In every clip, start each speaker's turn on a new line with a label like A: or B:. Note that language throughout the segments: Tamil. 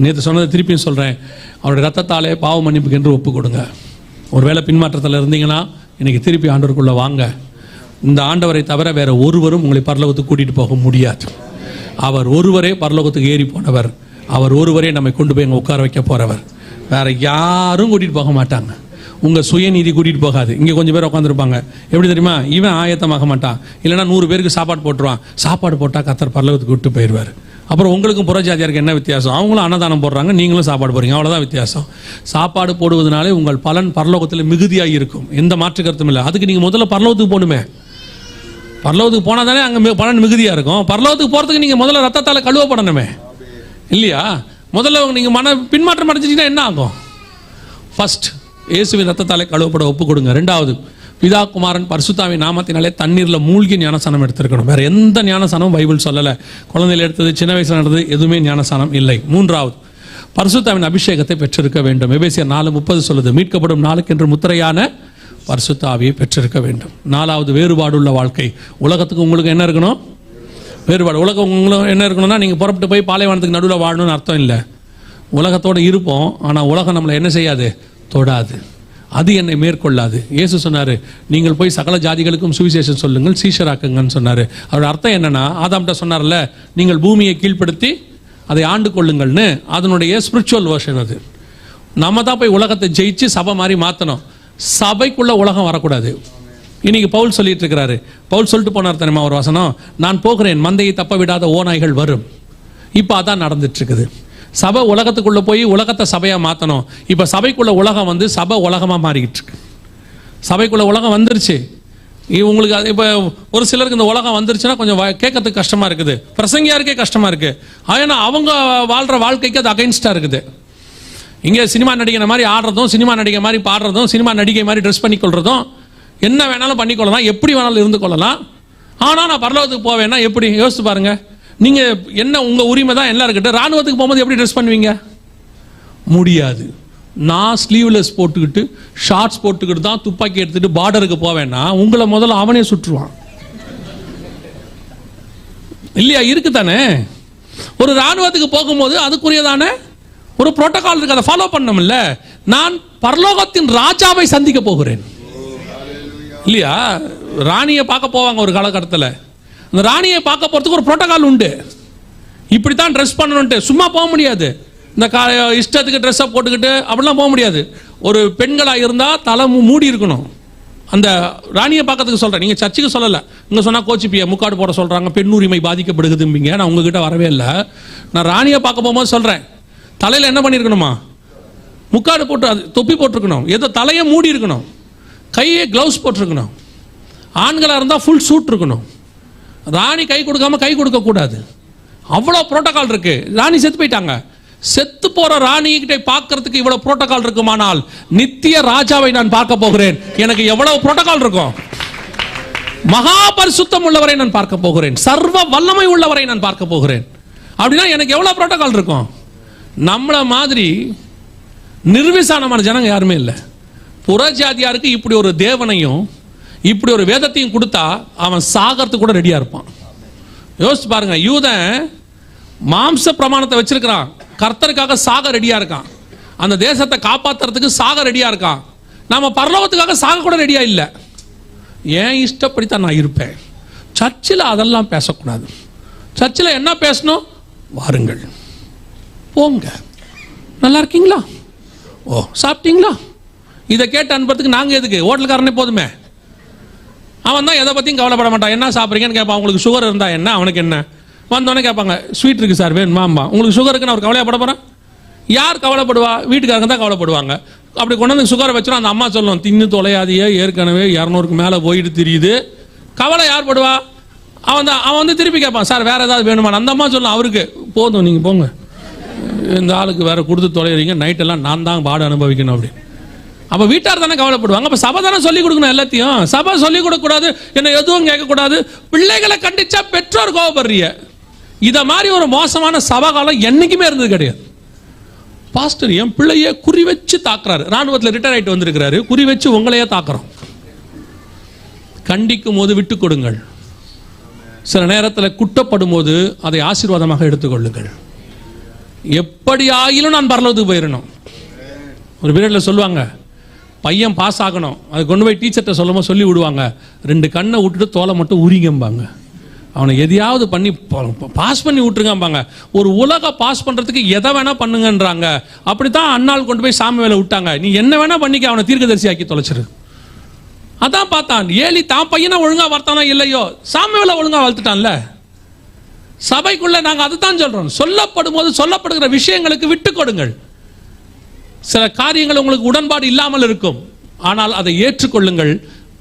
A: நேற்று சொன்னதை திருப்பியும் சொல்கிறேன். அவருடைய ரத்தத்தாலே பாவ மன்னிப்புக்கு என்று ஒப்பு கொடுங்க. ஒருவேளை பின்மாற்றத்தில் இருந்தீங்கன்னா இன்றைக்கி திருப்பி ஆண்டவருக்குள்ளே வாங்க. இந்த ஆண்டவரை தவிர வேறு ஒருவரும் உங்களை பரலோகத்துக்கு கூட்டிகிட்டு போக முடியாது. அவர் ஒருவரே பரலோகத்துக்கு ஏறி போனவர். அவர் ஒருவரே நம்மை கொண்டு போய் அங்கே உட்கார வைக்க போகிறவர். வேறு யாரும் கூட்டிகிட்டு போக மாட்டாங்க. உங்கள் சுயநீதி கூட்டிகிட்டு போகாது. இங்கே கொஞ்சம் பேர் உட்காந்துருப்பாங்க. எப்படி தெரியுமா? இவன் ஆயத்தமாக மாட்டான், இல்லைனா 100 பேருக்கு சாப்பாடு போட்டுருவான். சாப்பாடு போட்டால் கர்த்தர் பரலோகத்துக்கு விட்டு போயிடுவார். அப்புறம் உங்களுக்கும் புறஜாதியாருக்கு என்ன வித்தியாசம்? அவங்களும் அன்னதானம் போடுறாங்க, நீங்களும் சாப்பாடு போடுறீங்க, அவ்வளோதான் வித்தியாசம். சாப்பாடு போடுவதனாலே உங்கள் பலன் பரலோகத்தில் மிகுதியாக இருக்கும், எந்த மாற்று கருத்தும் இல்லை. அதுக்கு நீங்கள் முதல்ல பரலோகத்துக்கு போகணுமே. பரலோகத்துக்கு போனால் தானே அங்கே பலன் மிகுதியாக இருக்கும். பரலோகத்துக்கு போகிறதுக்கு நீங்கள் முதல்ல ரத்தத்தால் கழுவப்படணுமே, இல்லையா? முதல்ல நீங்கள் பின்மாற்றம் அடைஞ்சிட்டிங்கன்னா என்ன ஆகும்? ஃபர்ஸ்ட் இயேசுவின் ரத்தத்தாலே கழுவப்பட ஒப்பு கொடுங்க. 2வது, பிதா குமாரன் பரிசுத்தாவின் நாமத்தினாலே தண்ணீரில் மூழ்கி ஞானசானம் எடுத்திருக்கணும். வேறு எந்த ஞானசானமும் பைபிள் சொல்லலை. குழந்தையில் எடுத்தது, சின்ன வயசில் நடந்தது எதுவுமே ஞானசானம் இல்லை. 3வது, பரிசுத்தாவின் அபிஷேகத்தை பெற்றிருக்க வேண்டும். எபேசியர் 4:30 சொல்லுது, மீட்கப்படும் நாளுக்கென்று முத்திரையான பரிசுத்தாவியை பெற்றிருக்க வேண்டும். 4வது, வேறுபாடுள்ள வாழ்க்கை. உலகத்துக்கு உங்களுக்கு என்ன இருக்கணும்? வேறுபாடு. உலகம் உங்களுக்கு என்ன இருக்கணும்னா, நீங்கள் புறப்பட்டு போய் பாலைவனத்துக்கு நடுவில் வாழணும்னு அர்த்தம் இல்லை. உலகத்தோடு இருப்போம், ஆனால் உலகம் நம்மளை என்ன செய்யாது? தொடாது. அது என்னை மேற்கொள்ளாது. இயேசு சொன்னார், நீங்கள் போய் சகல ஜாதிகளுக்கும் சுவிசேஷம் சொல்லுங்கள், சீஷராக்குங்கன்னு சொன்னார். அவரோட அர்த்தம் என்னன்னா, ஆதாம்கிட்ட சொன்னார்ல, நீங்கள் பூமியை கீழ்ப்படுத்தி அதை ஆண்டு கொள்ளுங்கள்னு. அதனுடைய ஸ்பிரிச்சுவல் வெர்ஷன் அது. நம்ம தான் போய் உலகத்தை ஜெயிச்சு சபை மாதிரி மாற்றணும். சபைக்குள்ள உலகம் வரக்கூடாது. இன்னைக்கு பவுல் சொல்லிட்டு இருக்கிறாரு. பவுல் சொல்லிட்டு போனார் தெரியுமா ஒரு வசனம், நான் போகிறேன், மந்தையை தப்ப விடாத ஓநாய்கள் வரும். இப்போ அதான் நடந்துட்டு இருக்குது. சபை உலகத்துக்குள்ளே போய் உலகத்தை சபையாக மாற்றணும். இப்போ சபைக்குள்ள உலகம் வந்து சபை உலகமாக மாறிக்கிட்டு இருக்கு. சபைக்குள்ள உலகம் வந்துருச்சு. உங்களுக்கு அது இப்போ ஒரு சிலருக்கு இந்த உலகம் வந்துருச்சுன்னா கொஞ்சம் கேட்கறதுக்கு கஷ்டமாக இருக்குது, பிரசங்கியாருக்கே கஷ்டமாக இருக்குது. ஆனால் அவங்க வாழ்கிற வாழ்க்கைக்கு அது அகைன்ஸ்டாக இருக்குது. இங்கே சினிமா நடிகை மாதிரி ஆடுறதும், சினிமா நடிகை மாதிரி பாடுறதும், சினிமா நடிகை மாதிரி ட்ரெஸ் பண்ணிக்கொள்றதும், என்ன வேணாலும் பண்ணிக்கொள்ளலாம், எப்படி வேணாலும் இருந்து கொள்ளலாம். ஆனால் நான் பரலோகத்துக்கு போவேன்னா எப்படி? யோசிச்சு பாருங்க. நீங்கள் என்ன, உங்கள் உரிமை தான் எல்லாம் இருக்கட்டும். ராணுவத்துக்கு போகும்போது எப்படி ட்ரெஸ் பண்ணுவீங்க? முடியாது. நான் ஸ்லீவ்லெஸ் போட்டுக்கிட்டு ஷார்ட்ஸ் போட்டுக்கிட்டு தான் துப்பாக்கி எடுத்துட்டு பார்டருக்கு போவேன்னா உங்களை முதல்ல அவனே சுற்றுவான், இல்லையா? இருக்குதானே. ஒரு ராணுவத்துக்கு போகும்போது அதுக்குரியதான ஒரு புரோட்டோகால் இருக்கு, அதை ஃபாலோ பண்ணணும்ல. நான் பரலோகத்தின் ராஜாவை சந்திக்க போகிறேன், இல்லையா? ராணியை பார்க்க போவாங்க ஒரு காலகட்டத்தில். அந்த ராணியை பார்க்க போகிறதுக்கு ஒரு புரோட்டோகால் உண்டு. இப்படித்தான் ட்ரெஸ் பண்ணணும்ட்டு சும்மா போக முடியாது. இந்த இஷ்டத்துக்கு ட்ரெஸ்ஸை போட்டுக்கிட்டு அப்படிலாம் போக முடியாது. ஒரு பெண்களாக இருந்தால் தலை மூடி இருக்கணும். அந்த ராணியை பார்க்கறதுக்கு சொல்கிறேன், நீங்கள் சர்ச்சுக்கு சொல்லலை. இங்கே சொன்னால் கோச்சிப்பிய முக்காடு போட சொல்கிறாங்க, பெண் உரிமை பாதிக்கப்படுகுதும்பிங்க. நான் உங்ககிட்ட வரவே இல்லை. நான் ராணியை பார்க்க போகும்போது சொல்கிறேன், தலையில் என்ன பண்ணியிருக்கணுமா? முக்காடு போட்டு, அது தொப்பி போட்டிருக்கணும், ஏதோ தலையை மூடி இருக்கணும், கையை க்ளவுஸ் போட்டிருக்கணும். ஆண்களாக இருந்தால் ஃபுல் சூட் இருக்கணும். ராணி கை கொடுக்காம கை கொடுக்க கூடாது. அவ்வளோ புரோட்டோகால் இருக்கு. ராணி செத்து போயிட்டாங்க. செத்து போற ராணிகிட்ட பார்க்கறதுக்கு இவ்வளவு புரோட்டோகால் இருக்குமானால் நித்திய ராஜாவை நான் பார்க்க போகிறேன். எனக்கு எவ்வளவு புரோட்டோகால் இருக்கும்? மகா பரிசுத்தம் உள்ளவரை நான் பார்க்க போகிறேன், சர்வ வல்லமை உள்ளவரை நான் பார்க்க போகிறேன். அப்படின்னா எனக்கு எவ்வளவு புரோட்டோகால் இருக்கும்? நம்மள மாதிரி நிர்விசானமான ஜனங்க யாருமே இல்லை. புறஜாதியாருக்கு இப்படி ஒரு தேவனையும் இப்படி ஒரு வேதத்தையும் கொடுத்தா அவன் சாகறதுக்கு கூட ரெடியா இருப்பான். யோசிச்சு பாருங்க. யூதன் மாம்ச பிரமாணத்தை வச்சிருக்கிறான், கர்த்தருக்காக சாக ரெடியா இருக்கான், அந்த தேசத்தை காப்பாத்துறதுக்கு சாக ரெடியா இருக்கான். நாம பரலோகத்துக்காக சாக கூட ரெடியா இல்லை. ஏன் இஷ்டப்படித்தான் நான் இருப்பேன். சர்ச்சில் அதெல்லாம் பேசக்கூடாது. சர்ச்சில் என்ன பேசணும்? வாருங்கள், போங்க, நல்லா இருக்கீங்களா, ஓ சாப்பிட்டீங்களா, இதை கேட்டு அனுப்புறதுக்கு நாங்கள் எதுக்கு? ஹோட்டல்காரனே போதுமே. அவன் தான் எதை பற்றியும் கவலைப்பட மாட்டான். என்ன சாப்பிட்றீங்கன்னு கேட்பான். உங்களுக்கு சுகர் இருந்தால் என்ன, அவனுக்கு என்ன? வந்தோடனே கேட்பாங்க, ஸ்வீட் இருக்குது சார் வேணுமாம்பா. உங்களுக்கு சுகர் இருக்குன்னு அவர் கவலைப்பட போகிறான்? யார் கவலைப்படுவா? வீட்டுக்காரங்க தான் கவலைப்படுவாங்க. அப்படி கொண்டு வந்து சுகரை வச்சிடும். அந்த அம்மா சொல்லணும், தின்னு தொலையாதியே, ஏற்கனவே 200க்கு மேலே போயிட்டு தெரியுது. கவலை யார் படுவா? அவன் வந்து திருப்பி கேட்பான், சார் வேறு ஏதாவது வேணுமா? அந்த அம்மா சொல்லணும், அவருக்கு போதும், நீங்கள் போங்க, இந்த ஆளுக்கு வேறு கொடுத்து தொலைகிறீங்க, நைட்டெல்லாம் நான் தான் பாடு அனுபவிக்கணும் அப்படி. அப்போ வீட்டார் தானே கவலைப்படுவாங்க. அப்போ சபை தானே சொல்லிக் கொடுக்கணும் எல்லாத்தையும். சபை சொல்லிக் கொடுக்கக்கூடாது, என்ன எதுவும் கேட்கக்கூடாது. பிள்ளைகளை கண்டிச்சா பெற்றோர் கோவப்படுறிய. இதை மாதிரி ஒரு மோசமான சபகாலம் என்னைக்குமே இருந்தது கிடையாது. பாஸ்டர் என் பிள்ளைய குறி வச்சு தாக்குறாரு. ராணுவத்தில் ரிட்டையர் ஆகிட்டு வந்திருக்கிறாரு, குறி வச்சு உங்களையே தாக்குறோம். கண்டிக்கும் போது விட்டு கொடுங்கள். சில நேரத்தில் குட்டப்படும் போது அதை ஆசீர்வாதமாக எடுத்துக்கொள்ளுங்கள். எப்படி ஆகிலும் நான் பரலோகத்துக்கு போயிடணும். ஒரு பீரியடில் சொல்லுவாங்க, பையன் பாஸ் ஆகணும், அது கொண்டு போய் டீச்சர்கிட்ட சொல்லும்போது சொல்லி விடுவாங்க, 2 கண்ணை விட்டுட்டு தோலை மட்டும் உரிங்கம்பாங்க. அவனை எதையாவது பண்ணி பாஸ் பண்ணி விட்டுருங்கம்பாங்க. ஒரு உலக பாஸ் பண்ணுறதுக்கு எதை வேணால் பண்ணுங்கன்றாங்க. அப்படித்தான் அண்ணாள் கொண்டு போய் சாமுவேலை விட்டாங்க. நீ என்ன வேணால் பண்ணிக்க, அவனை தீர்க்கதரிசி ஆக்கி தொலைச்சிரு. அதான் பார்த்தான். ஏலி தான் பையனை ஒழுங்காக வளர்த்தானா இல்லையோ, சாமுவேலை ஒழுங்காக வளர்த்துட்டான்ல. சபைக்குள்ள நாங்கள் அதுதான் சொல்கிறோம். சொல்லப்படும் போது சொல்லப்படுகிற விஷயங்களுக்கு விட்டு கொடுங்கள். சில காரியங்கள் உங்களுக்கு உடன்பாடு இல்லாமல் இருக்கும், ஆனால் அதை ஏற்றுக்கொள்ளுங்கள்.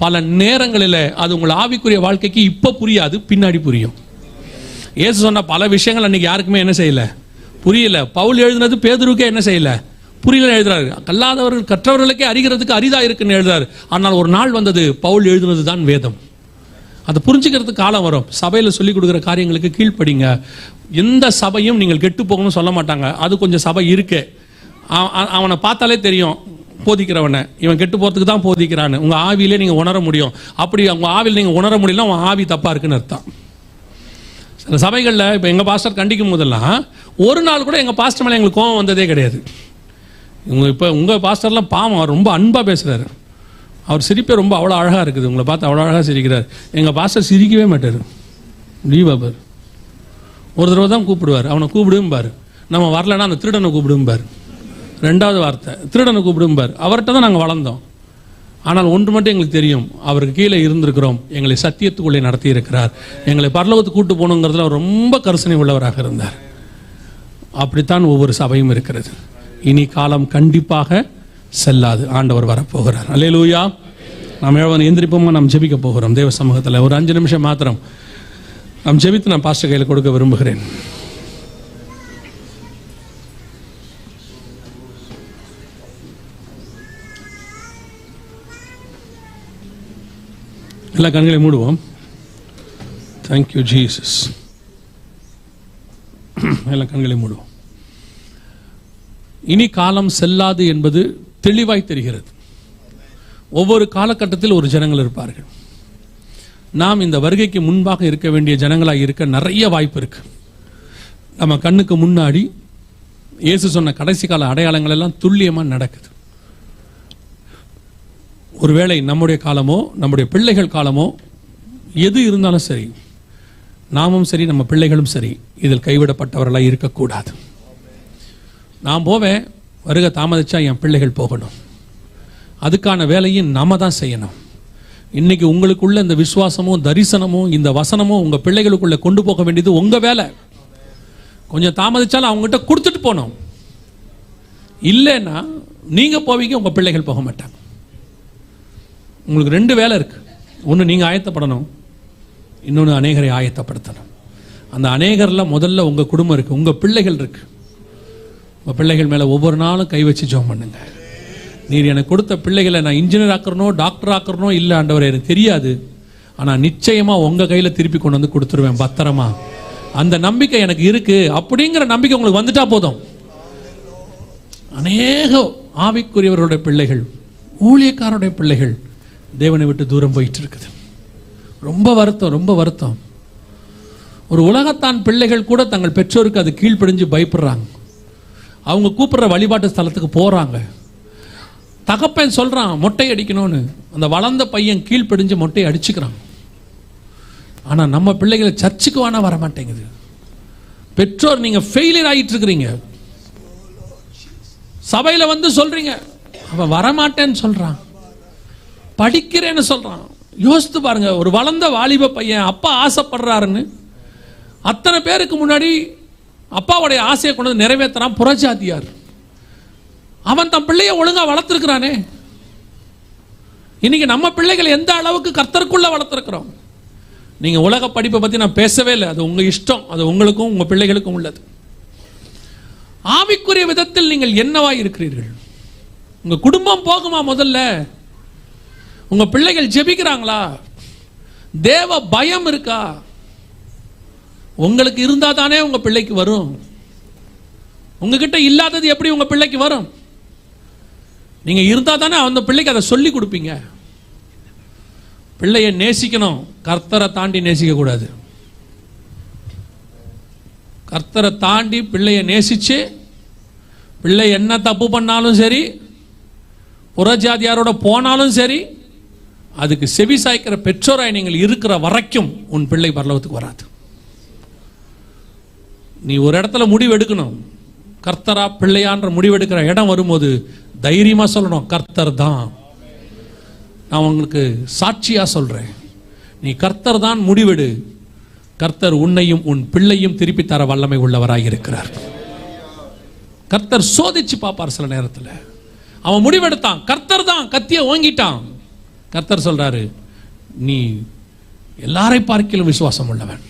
A: பல நேரங்களில் அது உங்கள் ஆவிக்குரிய வாழ்க்கைக்கு இப்போ புரியாது, பின்னாடி புரியும். இயேசு சொன்ன பல விஷயங்கள் அன்னைக்கு யாருக்குமே என்ன செய்யல, புரியல. பவுல் எழுதினது பேதுருக்கே என்ன செய்யல, புரியல எழுதுறாரு. கல்லாதவர்கள் கற்றவர்களுக்கே அறிகிறதுக்கு அரிதா இருக்குன்னு எழுதுறாரு. ஆனால் ஒரு நாள் வந்தது, பவுல் எழுதினது தான் வேதம். அதை புரிஞ்சுக்கிறதுக்கு காலம் வரும். சபையில் சொல்லிக் கொடுக்குற காரியங்களுக்கு கீழ்ப்படிங்க. எந்த சபையும் நீங்கள் கெட்டு போகணும்னு சொல்ல மாட்டாங்க. அது கொஞ்சம் சபை இருக்கு, அவனை பார்த்தாலே தெரியும் போதிக்கிறவனை, இவன் கெட்டு போகிறதுக்கு தான் போதிக்கிறான்னு உங்கள் ஆவியிலே நீங்கள் உணர முடியும். அப்படி உங்கள் ஆவியில் நீங்கள் உணர முடியல, உங்கள் ஆவி தப்பாக இருக்குன்னு அர்த்தம். சில சபைகளில் இப்போ எங்கள் பாஸ்டர் கண்டிக்கும் போதெல்லாம் ஒரு நாள் கூட எங்கள் பாஸ்டர் மேலே எங்களுக்கு கோபம் வந்ததே கிடையாது. இப்போ உங்கள் பாஸ்டர்லாம் பாவம், அவர் ரொம்ப அன்பாக பேசுகிறாரு. அவர் சிரிப்பே ரொம்ப அவ்வளோ அழகாக இருக்குது. உங்களை பார்த்து அவ்வளோ அழகாக சிரிக்கிறார். எங்கள் பாஸ்டர் சிரிக்கவே மாட்டார். பாபர் ஒரு தடவை தான் கூப்பிடுவார். அவனை கூப்பிடுவும் பாரு, நம்ம வரலன்னா அந்த திருடனை கூப்பிடுவும் பாரு. 2வது வார்த்தை திருடனை கூப்பிடும் பார். அவர்கிட்ட தான் நாங்கள் வளர்ந்தோம். ஆனால் ஒன்று மட்டும் எங்களுக்கு தெரியும், அவருக்கு கீழே இருந்திருக்கிறோம். எங்களை சத்தியத்துக்குள்ளே நடத்தி இருக்கிறார். எங்களை பரலோகத்துக்கு கூட்டு போகணுங்கிறதுல அவர் ரொம்ப கரிசனை உள்ளவராக இருந்தார். அப்படித்தான் ஒவ்வொரு சபையும் இருக்கிறது. இனி காலம் கண்டிப்பாக செல்லாது. ஆண்டவர் வரப்போகிறார். அல்லேலூயா. நாம் எவ்வளவு எந்திரிப்போமா, நாம் ஜெபிக்க போகிறோம் தேவ சமூகத்தில். ஒரு 5 நிமிஷம் மாத்திரம் நாம் ஜெபித்து நான் பாஸ்டர் கையில் கொடுக்க விரும்புகிறேன். எல்லா கண்களை மூடுவோம். Thank you Jesus. எல்லா கண்களை மூடுவோம். இனி காலம் செல்லாது என்பது தெளிவாய் தெரிகிறது. ஒவ்வொரு காலகட்டத்தில் ஒரு ஜனங்கள் இருப்பார்கள். நாம் இந்த வருகைக்கு முன்பாக இருக்க வேண்டிய ஜனங்களாக இருக்க நிறைய வாய்ப்பு இருக்கு. நம்ம கண்ணுக்கு முன்னாடி இயேசு சொன்ன கடைசி கால அடையாளங்கள் எல்லாம் துல்லியமாக நடக்குது. ஒருவேளை நம்முடைய காலமோ நம்முடைய பிள்ளைகள் காலமோ எது இருந்தாலும் சரி, நாமும் சரி நம்ம பிள்ளைகளும் சரி இதில் கைவிடப்பட்டவர்களாக இருக்கக்கூடாது. நான் போவேன், வருகை தாமதிச்சா என் பிள்ளைகள் போகணும். அதுக்கான வேலையும் நாம தான் செய்யணும். இன்னைக்கு உங்களுக்குள்ள இந்த விசுவாசமும் தரிசனமும் இந்த வசனமும் உங்க பிள்ளைகளுக்குள்ள கொண்டு போக வேண்டியது உங்க வேலை. கொஞ்சம் தாமதிச்சாலும் அவங்ககிட்ட கொடுத்துட்டு போகணும். இல்லைன்னா நீங்க போவீங்க, உங்க பிள்ளைகள் போக மாட்டாங்க. உங்களுக்கு 2 வேலை இருக்கு. ஒன்று நீங்க ஆயத்தப்படணும், இன்னொன்று அநேகரை ஆயத்தப்படுத்தணும். அந்த அநேகர்ல முதல்ல உங்க குடும்பம் இருக்கு, உங்க பிள்ளைகள் இருக்கு. உங்க பிள்ளைகள் மேல ஒவ்வொரு நாளும் கை வச்சு ஜெபம் பண்ணுங்க. நீர் எனக்கு கொடுத்த பிள்ளைகளை நான் இன்ஜினியர் ஆக்கணும், டாக்டர் ஆக்கணும் இல்லை ஆண்டவரே எனக்கு தெரியாது, ஆனா நிச்சயமா உங்க கையில திருப்பி கொண்டு வந்து கொடுத்துருவேன் பத்திரமா. அந்த நம்பிக்கை எனக்கு இருக்கு. அப்படிங்கிற நம்பிக்கை உங்களுக்கு வந்துட்டா போதும். அநேக ஆவிக்குரியவருடைய பிள்ளைகள், ஊழியக்காரருடைய பிள்ளைகள் தேவனை விட்டு தூரம் போயிட்டு இருக்குது. ரொம்ப வருத்தம், ரொம்ப வருத்தம். ஒரு உலகத்தான் பிள்ளைகள் கூட தங்கள் பெற்றோருக்கு அது கீழ்ப்படிஞ்சு பயப்படுறாங்க. அவங்க கூப்பிடுற வழிபாட்டு ஸ்தலத்துக்கு போறாங்க. தகப்பன் சொல்றான் மொட்டை அடிக்கணும்னு, அந்த வளர்ந்த பையன் கீழ்ப்படிஞ்சு மொட்டை அடிச்சுக்கிறான். ஆனா நம்ம பிள்ளைகளை சர்ச்சுக்கு வானா வர மாட்டேங்குது. பெற்றோர் நீங்க ஃபெயிலியர் ஆகிட்டு இருக்கிறீங்க. சபையில வந்து சொல்றீங்க, அவன் வரமாட்டேன்னு சொல்றான், படிக்கிறேன்னு சொல்றான். யோசித்து பாருங்க, ஒரு வளர்ந்த வாலிப பையன் அப்பா ஆசைப்படுறாருன்னு அத்தனை பேருக்கு முன்னாடி அப்பாவுடைய ஆசையை கொண்டு நிறைவேற்றான் புறஜாதியார். அவன் தன் பிள்ளைய ஒழுங்கா வளர்த்திருக்கிறானே. இன்னைக்கு நம்ம பிள்ளைகள் எந்த அளவுக்கு கர்த்தருக்குள்ள வளர்த்திருக்கிறோம். நீங்க உலக படிப்பை பத்தி நான் பேசவே இல்லை, அது உங்க இஷ்டம், அது உங்களுக்கும் உங்க பிள்ளைகளுக்கும் உள்ளது. ஆவிக்குரிய விதத்தில் நீங்கள் என்னவா இருக்கிறீர்கள்? உங்க குடும்பம் போகுமா? முதல்ல உங்க பிள்ளைகள் ஜெபிக்கிறாங்களா? தேவ பயம் இருக்கா? உங்களுக்கு இருந்தா தானே உங்க பிள்ளைக்கு வரும். உங்ககிட்ட இல்லாதது எப்படி உங்க பிள்ளைக்கு வரும்? நீங்க இருந்தா தானே அந்த பிள்ளைக்கு அதை சொல்லி கொடுப்பீங்க. பிள்ளையை நேசிக்கணும், கர்த்தரை தாண்டி நேசிக்க கூடாது. கர்த்தரை தாண்டி பிள்ளையை நேசிச்சு, பிள்ளை என்ன தப்பு பண்ணாலும் சரி, புறஜாதியாரோட போனாலும் சரி, அதுக்கு செவி சாய்க்கிற பெற்றோராய் நீங்கள் இருக்கிற வரைக்கும் உன் பிள்ளை பரலோகத்துக்கு வராது. நீ ஒரு இடத்துல முடிவு எடுக்கணும். கர்த்தரா பிள்ளையான்ற முடிவெடுக்கிற இடம் வரும்போது தைரியமா சொல்லணும், கர்த்தர் தான். நான் உங்களுக்கு சாட்சியா சொல்றேன், நீ கர்த்தர் தான் முடிவெடு. கர்த்தர் உன்னையும் உன் பிள்ளையும் திருப்பி தர வல்லமை உள்ளவராய் இருக்கிறார். கர்த்தர் சோதிச்சு பார்ப்பார். சில நேரத்தில் அவன் முடிவெடுத்தான், கர்த்தர் தான், கத்திய ஓங்கிட்டான். கர்த்தர் சொல்றாரு, நீ எல்லாரை பார்க்கிலும் விசுவாசம் உள்ளவன்,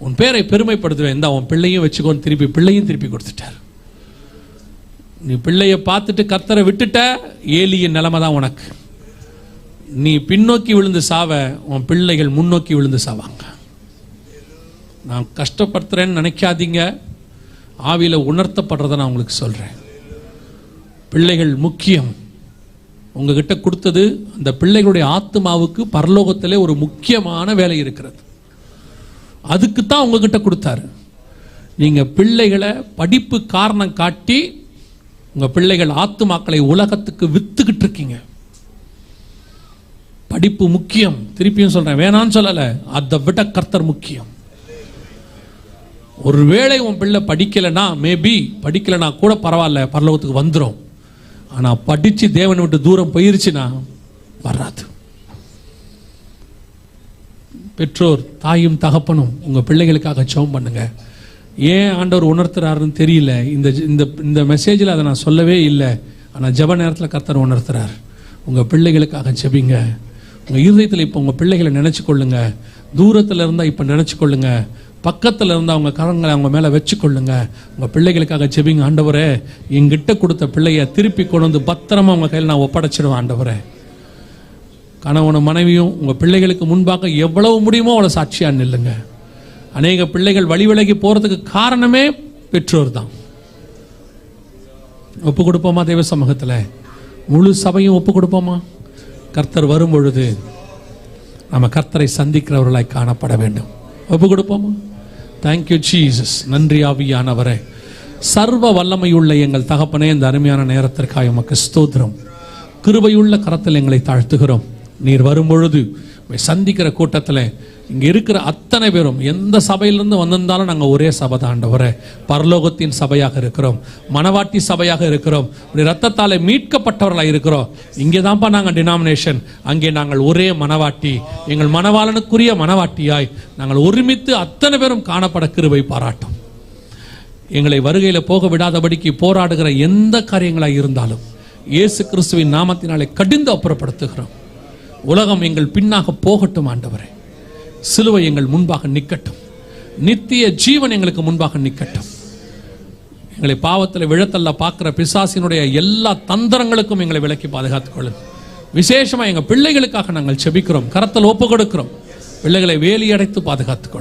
A: உன் பேரை பெருமைப்படுத்துவேன், இந்த உன் பிள்ளையும் வச்சுக்கோன்னு திருப்பி பிள்ளையும் திருப்பி கொடுத்துட்டார். நீ பிள்ளைய பார்த்துட்டு கர்த்தரை விட்டுட்ட, ஏலியின் நிலைமை தான் உனக்கு. நீ பின்னோக்கி விழுந்து சாவ, உன் பிள்ளைகள் முன்னோக்கி விழுந்து சாவாங்க. நான் கஷ்டப்படுத்துறேன்னு நினைக்காதீங்க, ஆவியில உணர்த்தப்படுறத நான் உங்களுக்கு சொல்றேன். பிள்ளைகள் முக்கியம். உங்ககிட்ட கொடுத்தது அந்த பிள்ளைகளுடைய ஆத்மாவுக்கு பரலோகத்திலே ஒரு முக்கியமான வேலை இருக்கிறது. அதுக்கு தான் உங்ககிட்ட கொடுத்தாரு. நீங்க பிள்ளைகளை படிப்பு காரணம் காட்டி உங்க பிள்ளைகள் ஆத்துமாக்களை உலகத்துக்கு வித்துக்கிட்டு இருக்கீங்க. படிப்பு முக்கியம், திருப்பியும் சொல்றேன், வேணான்னு சொல்லல, அதை விட கர்த்தர் முக்கியம். ஒருவேளை உன் பிள்ளை படிக்கலைன்னா, மேபி படிக்கலைன்னா கூட பரவாயில்ல, பரலோகத்துக்கு வந்துடும். ஆனா படிச்சு தேவனை விட்டு தூரம் போயிருச்சுன்னா வராது. பெற்றோர், தாயும் தகப்பனும் உங்க பிள்ளைகளுக்காக ஜெபம் பண்ணுங்க. ஏன் ஆண்டவர் உணர்த்துறாருன்னு தெரியல. இந்த மெசேஜில் அதை நான் சொல்லவே இல்லை. ஆனால் ஜெப நேரத்தில் கர்த்தர் உணர்த்துறார். உங்க பிள்ளைகளுக்காக ஜெபிங்க. உங்க இருதயத்தில் இப்போ உங்க பிள்ளைகளை நினைச்சு கொள்ளுங்க. தூரத்தில் இருந்தா இப்போ நினைச்சு கொள்ளுங்க. பக்கத்தில் இருந்தால் அவங்க கரங்களை அவங்க மேலே வச்சு கொள்ளுங்க. உங்கள் பிள்ளைகளுக்காக ஜெபிங்க. ஆண்டவரே, எங்கிட்ட கொடுத்த பிள்ளைய திருப்பி கொண்டு வந்து பத்திரமா உங்கள் கையில் நான் ஒப்படைச்சிடுவேன். ஆண்டவரே, கணவனும் மனைவியும் உங்கள் பிள்ளைகளுக்கு முன்பாக எவ்வளவு முடியுமோ அவ்வளோ சாட்சியாக நில்லுங்க. அநேக பிள்ளைகள் வழி விலகி போகிறதுக்கு காரணமே பெற்றோர் தான். ஒப்பு கொடுப்போமா? தேவ சமூகத்தில் முழு சபையும் ஒப்பு கொடுப்போமா? கர்த்தர் வரும் பொழுது நம்ம கர்த்தரை சந்திக்கிறவர்களாய் காணப்பட வேண்டும். ஒப்பு கொடுப்போமா? Thank you Jesus. நன்றி ஆவியானவரே. சர்வ வல்லமையுள்ள எங்கள் தகப்பனே, இந்த அருமையான நேரத்திற்காக உமக்கு ஸ்தோத்திரம். கிருபையுள்ள கரத்தில் எங்களை தாழ்த்துகிறோம். நீர் வரும்பொழுது சந்திக்கிற கூட்டத்தில் இங்கே இருக்கிற அத்தனை பேரும் எந்த சபையிலிருந்து வந்திருந்தாலும் நாங்கள் ஒரே சபை தான் ஆண்டவரே. பரலோகத்தின் சபையாக இருக்கிறோம், மனவாட்டி சபையாக இருக்கிறோம், ரத்தத்தாலே மீட்கப்பட்டவர்களாக இருக்கிறோம். இங்கே தான்ப்பா நாங்கள் டினாமினேஷன், அங்கே நாங்கள் ஒரே மனவாட்டி, எங்கள் மனவாளனுக்குரிய மனவாட்டியாய் நாங்கள் ஒருமித்து அத்தனை பேரும் காணப்பட கிருபை பாராட்டும். எங்களை வருகையில் போக விடாதபடிக்கு போராடுகிற எந்த காரியங்களாக இருந்தாலும் இயேசு கிறிஸ்துவின் நாமத்தினாலே கடிந்து அப்புறப்படுத்துகிறோம். உலகம் எங்கள் பின்னாக போகட்டும் ஆண்டவரே. சிலுவை எங்கள் முன்பாக நிற்கட்டும். நித்திய ஜீவன் எங்களுக்கு முன்பாக நிற்கட்டும். எங்களை பாவத்தில் விழத்தல்ல பார்க்கிற பிசாசினுடைய எல்லா தந்திரங்களுக்கும் எங்களை விலக்கி பாதுகாத்துக் கொள்ளும். விசேஷமா எங்கள் பிள்ளைகளுக்காக நாங்கள் செபிக்கிறோம், கரத்தில் ஒப்பு கொடுக்கிறோம். பிள்ளைகளை வேலி அடைத்து பாதுகாத்துக் கொள்ளும்.